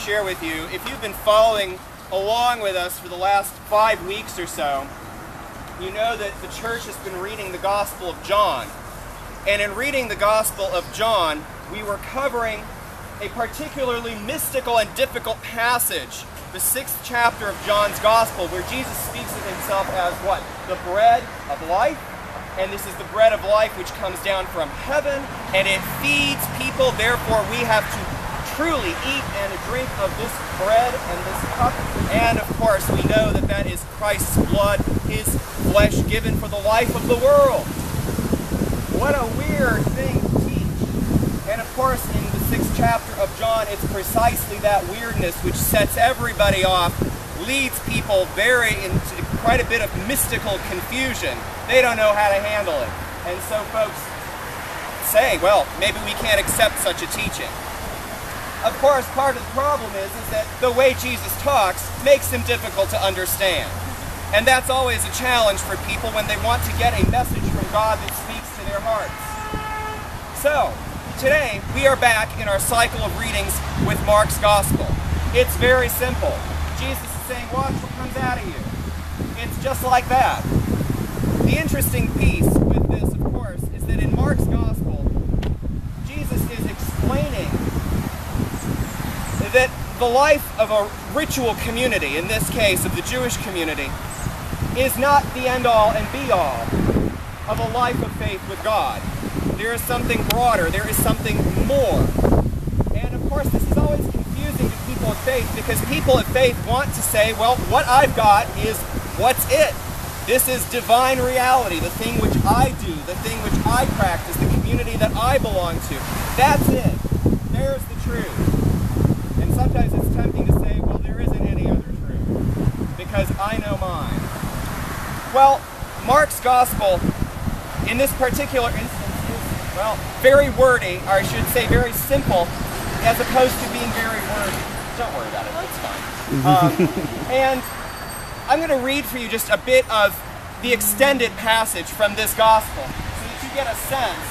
share with you. If you've been following along with us for the last 5 weeks or so, you know that the church has been reading the Gospel of John. And in reading the Gospel of John, we were covering a particularly mystical and difficult passage, the 6th chapter of John's Gospel, where Jesus speaks of himself as what? The bread of life. And this is the bread of life which comes down from heaven, and it feeds people. Therefore, we have to truly eat and drink of this bread and this cup. And of course, we know that that is Christ's blood, his flesh given for the life of the world. What a weird thing to teach. And of course, in the 6th chapter of John, it's precisely that weirdness which sets everybody off, leads people into quite a bit of mystical confusion. They don't know how to handle it. And so folks say, well, maybe we can't accept such a teaching. Of course, part of the problem is that the way Jesus talks makes him difficult to understand. And that's always a challenge for people when they want to get a message from God that speaks to their hearts. So, today we are back in our cycle of readings with Mark's Gospel. It's very simple. Jesus is saying, watch what comes out of you. It's just like that. The interesting piece with this, of course, is that in Mark's Gospel, Jesus is explaining that the life of a ritual community, in this case of the Jewish community, is not the end-all and be-all of a life of faith with God. There is something broader, there is something more. And of course, this is always confusing to people of faith, because people of faith want to say, well, what I've got is what's it? This is divine reality, the thing which I do, the thing which I practice, the community that I belong to. That's it. There's the truth. And sometimes it's tempting to say, well, there isn't any other truth, because I know mine. Well, Mark's Gospel, in this particular instance, is, well, very wordy, or I should say very simple, as opposed to being very wordy. Don't worry about it, it's fine. And I'm going to read for you just a bit of the extended passage from this Gospel, so that you get a sense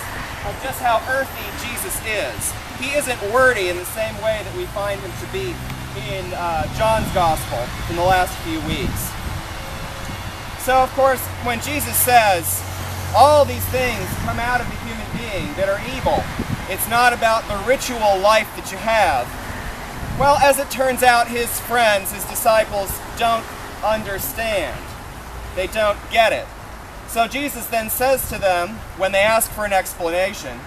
of just how earthy Jesus is. He isn't wordy in the same way that we find him to be in John's Gospel in the last few weeks. So, of course, when Jesus says, all these things come out of the human being that are evil, it's not about the ritual life that you have. Well, as it turns out, his friends, his disciples, don't understand. They don't get it. So Jesus then says to them, when they ask for an explanation,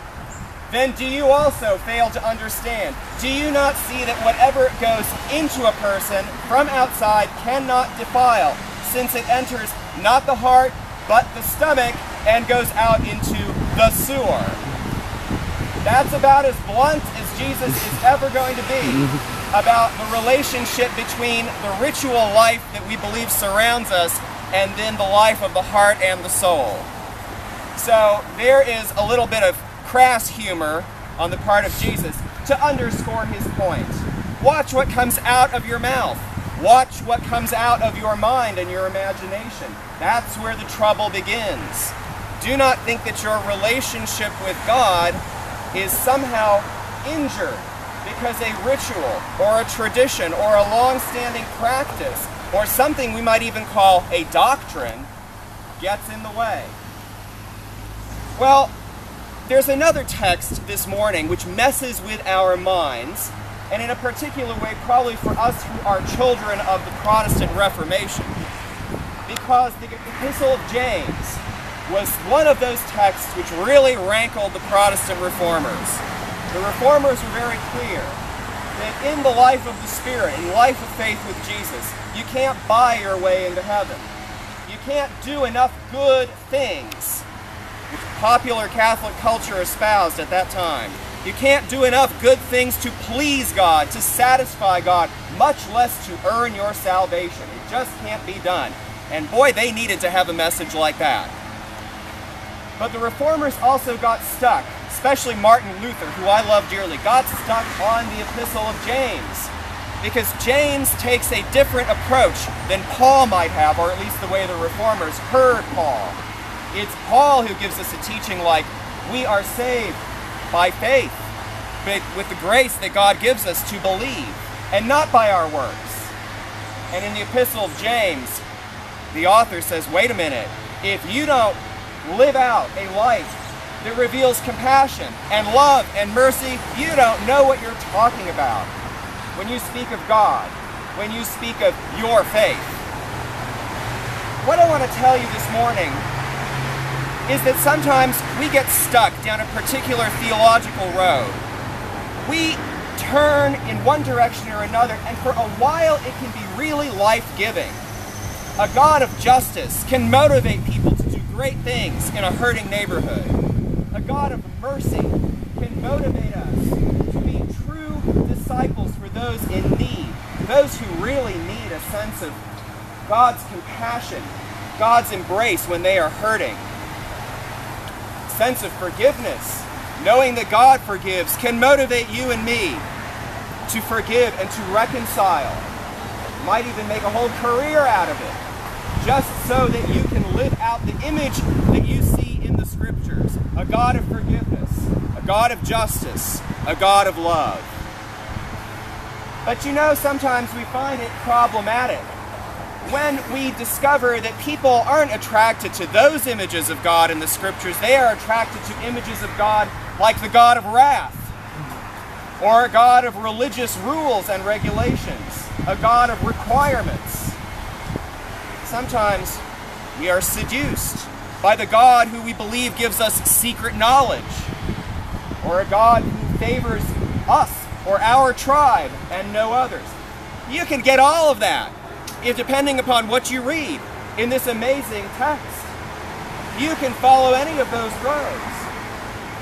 then do you also fail to understand? Do you not see that whatever goes into a person from outside cannot defile, since it enters not the heart, but the stomach, and goes out into the sewer? That's about as blunt as Jesus is ever going to be about the relationship between the ritual life that we believe surrounds us and then the life of the heart and the soul. So there is a little bit of crass humor on the part of Jesus to underscore his point. Watch what comes out of your mouth. Watch what comes out of your mind and your imagination. That's where the trouble begins. Do not think that your relationship with God is somehow injured because a ritual or a tradition or a long-standing practice or something we might even call a doctrine gets in the way. Well, there's another text this morning which messes with our minds, and in a particular way probably for us who are children of the Protestant Reformation, because the Epistle of James was one of those texts which really rankled the Protestant reformers. The reformers were very clear that in the life of the Spirit, in life of faith with Jesus, you can't buy your way into heaven. You can't do enough good things, which popular Catholic culture espoused at that time. You can't do enough good things to please God, to satisfy God, much less to earn your salvation. It just can't be done. And boy, they needed to have a message like that. But the reformers also got stuck, especially Martin Luther, who I love dearly, got stuck on the Epistle of James. Because James takes a different approach than Paul might have, or at least the way the reformers heard Paul. It's Paul who gives us a teaching like, we are saved by faith, but with the grace that God gives us to believe. and not by our works. And in the Epistle of James, the author says, wait a minute, if you don't live out a life that reveals compassion and love and mercy, you don't know what you're talking about when you speak of God, when you speak of your faith. What I want to tell you this morning is that sometimes we get stuck down a particular theological road. We turn in one direction or another, and for a while it can be really life-giving. A God of justice can motivate people to do great things in a hurting neighborhood. A God of mercy can motivate us to be true disciples for those in need, those who really need a sense of God's compassion, God's embrace when they are hurting. Sense of forgiveness, knowing that God forgives, can motivate you and me to forgive and to reconcile. You might even make a whole career out of it, just so that you can live out the image that you see in the Scriptures. A God of forgiveness, a God of justice, a God of love. But you know, sometimes we find it problematic when we discover that people aren't attracted to those images of God in the Scriptures. They are attracted to images of God like the God of wrath, or a God of religious rules and regulations, a God of requirements. Sometimes we are seduced by the God who we believe gives us secret knowledge, or a God who favors us or our tribe and no others. You can get all of that depending upon what you read in this amazing text. You can follow any of those roads.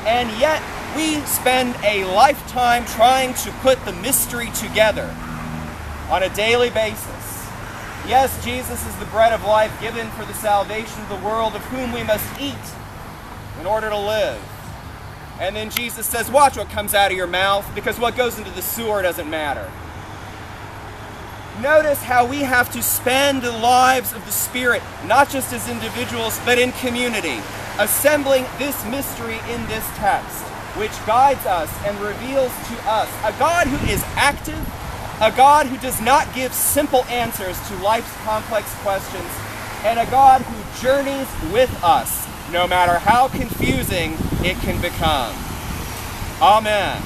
And yet we spend a lifetime trying to put the mystery together on a daily basis. Yes, Jesus is the bread of life given for the salvation of the world, of whom we must eat in order to live. And then Jesus says, watch what comes out of your mouth, because what goes into the sewer doesn't matter. Notice how we have to spend the lives of the Spirit, not just as individuals, but in community, assembling this mystery in this text, which guides us and reveals to us a God who is active, a God who does not give simple answers to life's complex questions, and a God who journeys with us, no matter how confusing it can become. Amen.